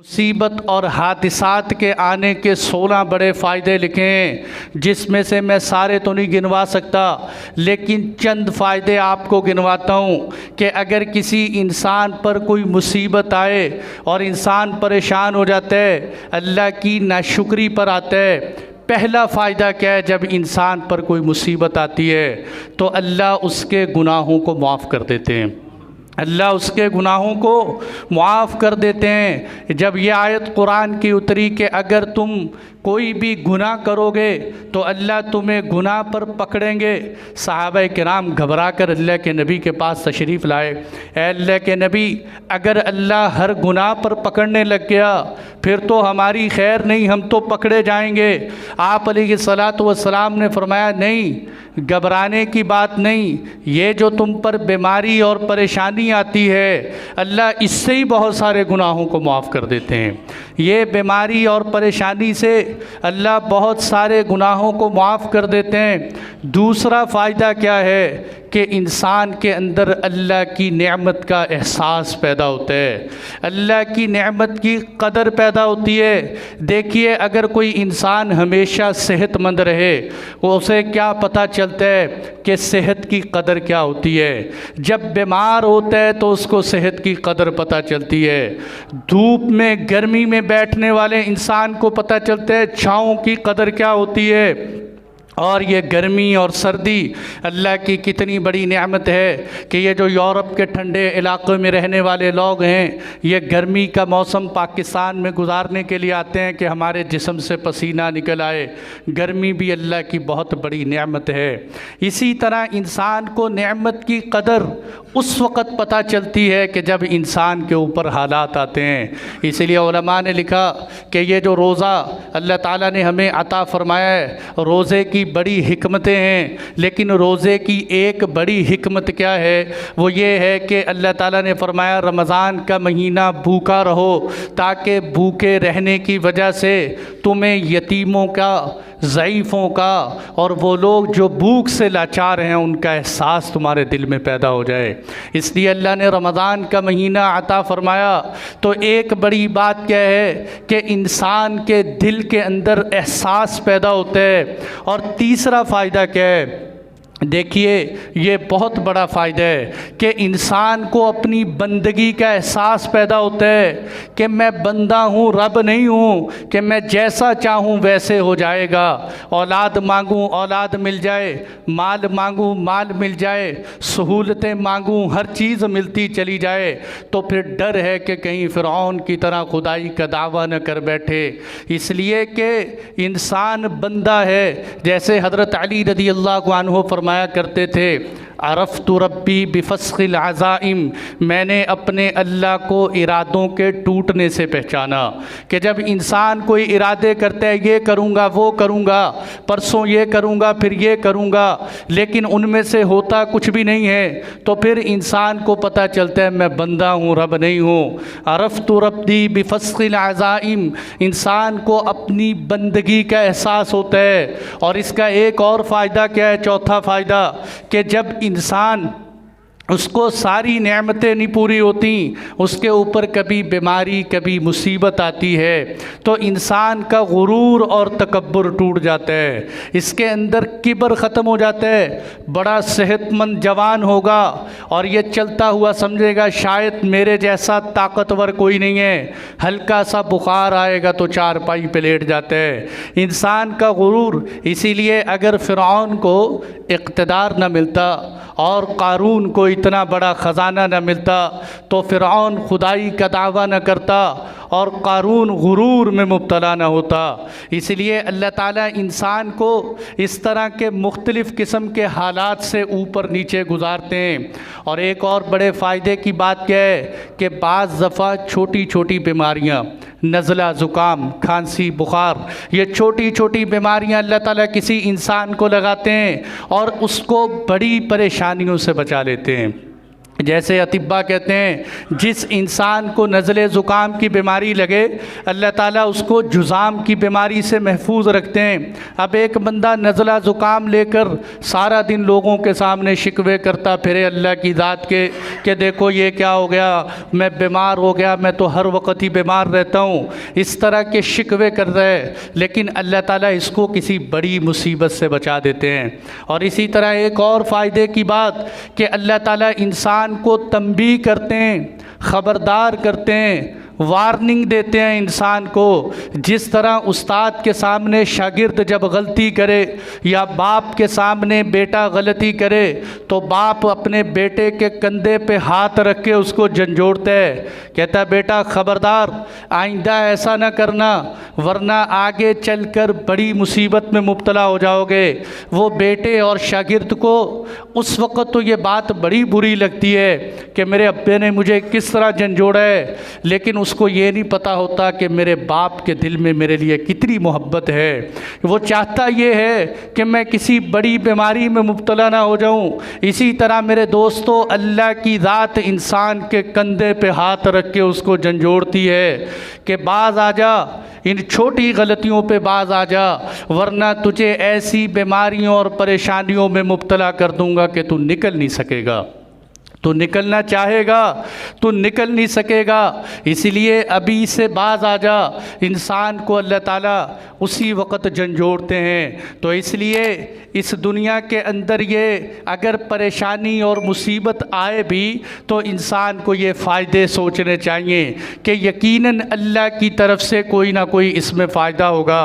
मुसीबत और हादिसात के आने के 16 बड़े फ़ायदे लिखे हैं, जिसमें से मैं सारे तो नहीं गिनवा सकता, लेकिन चंद फ़ायदे आपको गिनवाता हूँ कि अगर किसी इंसान पर कोई मुसीबत आए और इंसान परेशान हो जाता है, अल्लाह की नाशुक्री पर आता है। पहला फ़ायदा क्या है? जब इंसान पर कोई मुसीबत आती है तो अल्लाह उसके गुनाहों को माफ़ कर देते हैं। अल्लाह उसके गुनाहों को मुआफ़ कर देते हैं। जब ये आयत कुरान की उतरी कि अगर तुम कोई भी गुनाह करोगे तो अल्लाह तुम्हें गुनाह पर पकड़ेंगे, सहाबा किराम घबरा कर अल्लाह के नबी के पास तशरीफ़ लाए। ऐ अल्लाह के नबी, अगर अल्लाह हर गुनाह पर पकड़ने लग गया फिर तो हमारी खैर नहीं, हम तो पकड़े जाएंगे। आप अलैहिस्सलातु वस्सलाम ने फरमाया, नहीं, घबराने की बात नहीं, ये जो तुम पर बीमारी और परेशानी आती है अल्लाह इससे ही बहुत सारे गुनाहों को माफ़ कर देते हैं। ये बीमारी और परेशानी से अल्लाह बहुत सारे गुनाहों को माफ़ कर देते हैं। दूसरा फ़ायदा क्या है कि इंसान के अंदर अल्लाह की नेमत का एहसास पैदा होता है, अल्लाह की नेमत की कदर पैदा होती है। देखिए, अगर कोई इंसान हमेशा सेहतमंद रहे, उसे क्या पता चलता है कि सेहत की कदर क्या होती है। जब बीमार होता है तो उसको सेहत की कदर पता चलती है। धूप में, गर्मी में बैठने वाले इंसान को पता चलता है छाँव की कदर क्या होती है। और ये गर्मी और सर्दी अल्लाह की कितनी बड़ी नेमत है कि ये जो यूरोप के ठंडे इलाक़ों में रहने वाले लोग हैं, ये गर्मी का मौसम पाकिस्तान में गुजारने के लिए आते हैं कि हमारे जिस्म से पसीना निकल आए। गर्मी भी अल्लाह की बहुत बड़ी नेमत है। इसी तरह इंसान को नेमत की कदर उस वक़्त पता चलती है कि जब इंसान के ऊपर हालात आते हैं। इसलिए उलमा ने लिखा कि ये जो रोज़ा अल्लाह ताला ने हमें अता फ़रमाया है, रोज़े की बड़ी हिकमतें हैं, लेकिन रोज़े की एक बड़ी हिकमत क्या है? वो ये है कि अल्लाह ताला ने फरमाया रमज़ान का महीना भूखा रहो, ताकि भूखे रहने की वजह से तुम्हें यतीमों का, ज़ईफ़ों का और वो लोग जो भूख से लाचार हैं उनका एहसास तुम्हारे दिल में पैदा हो जाए। इसलिए अल्लाह ने रमज़ान का महीना अता फ़रमाया। तो एक बड़ी बात क्या है कि इंसान के दिल के अंदर एहसास पैदा होता है। और तीसरा फ़ायदा क्या है? देखिए, ये बहुत बड़ा फ़ायदा है कि इंसान को अपनी बंदगी का एहसास पैदा होता है कि मैं बंदा हूँ, रब नहीं हूँ कि मैं जैसा चाहूँ वैसे हो जाएगा। औलाद मांगूँ औलाद मिल जाए, माल मांगूँ माल मिल जाए, सहूलतें मांगूँ हर चीज़ मिलती चली जाए। तो फिर डर है कि कहीं फ़िरऔन की तरह खुदाई का दावा न कर बैठे। इसलिए कि इंसान बंदा है। जैसे हज़रत अली रज़ी अल्लाह अन्हु फरमाया करते थे, अरफ़्तु रब्बी बिफ़स्ख़िल अज़ाइम, मैंने अपने अल्लाह को इरादों के टूटने से पहचाना। कि जब इंसान कोई इरादे करता है, ये करूँगा वो करूँगा, परसों ये करूँगा फिर ये करूँगा, लेकिन उनमें से होता कुछ भी नहीं है, तो फिर इंसान को पता चलता है मैं बंदा हूँ, रब नहीं हूँ। अरफ़्तु रब्बी बिफ़स्ख़िल अज़ाइम, इंसान को अपनी बंदगी का एहसास होता है। और इसका एक और फ़ायदा क्या है? चौथा फ़ायदा कि जब इंसान, उसको सारी नेमतें नहीं पूरी होती, उसके ऊपर कभी बीमारी कभी मुसीबत आती है, तो इंसान का गुरूर और तकब्बुर टूट जाता है। इसके अंदर किबर ख़त्म हो जाता है। बड़ा सेहतमंद जवान होगा और ये चलता हुआ समझेगा शायद मेरे जैसा ताकतवर कोई नहीं है। हल्का सा बुखार आएगा तो चारपाई पे लेट जाता है इंसान का गुरूर। इसीलिए अगर फ़िरऔन को इक़्तिदार न मिलता और क़ारून को इतना बड़ा ख़जाना न मिलता तो फ़िरऔन खुदाई का दावा न करता और क़ारून गुरूर में मुब्तला न होता। इसलिए अल्लाह ताला इंसान को इस तरह के मुख्तलिफ़ किस्म के हालात से ऊपर नीचे गुजारते हैं। और एक और बड़े फ़ायदे की बात क्या है कि बाज़ दफ़ा छोटी छोटी बीमारियाँ, नज़ला, ज़ुकाम, खांसी, बुखार, ये छोटी छोटी बीमारियां अल्लाह ताला किसी इंसान को लगाते हैं और उसको बड़ी परेशानियों से बचा लेते हैं। जैसे अतिब्बा कहते हैं जिस इंसान को नज़ले ज़ुकाम की बीमारी लगे अल्लाह ताला उसको जुज़ाम की बीमारी से महफूज रखते हैं। अब एक बंदा नज़ला ज़ुकाम लेकर सारा दिन लोगों के सामने शिकवे करता फिरे अल्लाह की ज़ात के कि देखो ये क्या हो गया, मैं बीमार हो गया, मैं तो हर वक्त ही बीमार रहता हूँ, इस तरह के शिकवे कर रहे हैं, लेकिन अल्लाह ताला इसको किसी बड़ी मुसीबत से बचा देते हैं। और इसी तरह एक और फ़ायदे की बात कि अल्लाह ताला इंसान को तंबीह करते हैं, ख़बरदार करते हैं, वार्निंग देते हैं इंसान को। जिस तरह उस्ताद के सामने शागिर्द जब गलती करे या बाप के सामने बेटा गलती करे तो बाप अपने बेटे के कंधे पे हाथ रख के उसको झंझोड़ता है, कहता है बेटा खबरदार आइंदा ऐसा ना करना वरना आगे चलकर बड़ी मुसीबत में मुब्तला हो जाओगे। वो बेटे और शागिर्द को उस वक़्त तो ये बात बड़ी बुरी लगती है कि मेरे अब्बे ने मुझे किस तरह झंझोड़ा है, लेकिन उसको ये नहीं पता होता कि मेरे बाप के दिल में मेरे लिए कितनी मोहब्बत है। वो चाहता ये है कि मैं किसी बड़ी बीमारी में मुब्तला ना हो जाऊं। इसी तरह मेरे दोस्तों अल्लाह की ज़ात इंसान के कंधे पे हाथ रख के उसको झंझोड़ती है कि बाज आ जा, इन छोटी गलतियों पे बाज आ जा वरना तुझे ऐसी बीमारियों और परेशानियों में मुब्तला कर दूंगा कि तू निकल नहीं सकेगा। तो निकलना चाहेगा तो निकल नहीं सकेगा, इसलिए अभी से बाज आ जा। इंसान को अल्लाह ताला उसी वक़्त झंझोड़ते हैं। तो इसलिए इस दुनिया के अंदर ये अगर परेशानी और मुसीबत आए भी तो इंसान को ये फ़ायदे सोचने चाहिए कि यकीनन अल्लाह की तरफ से कोई ना कोई इसमें फ़ायदा होगा।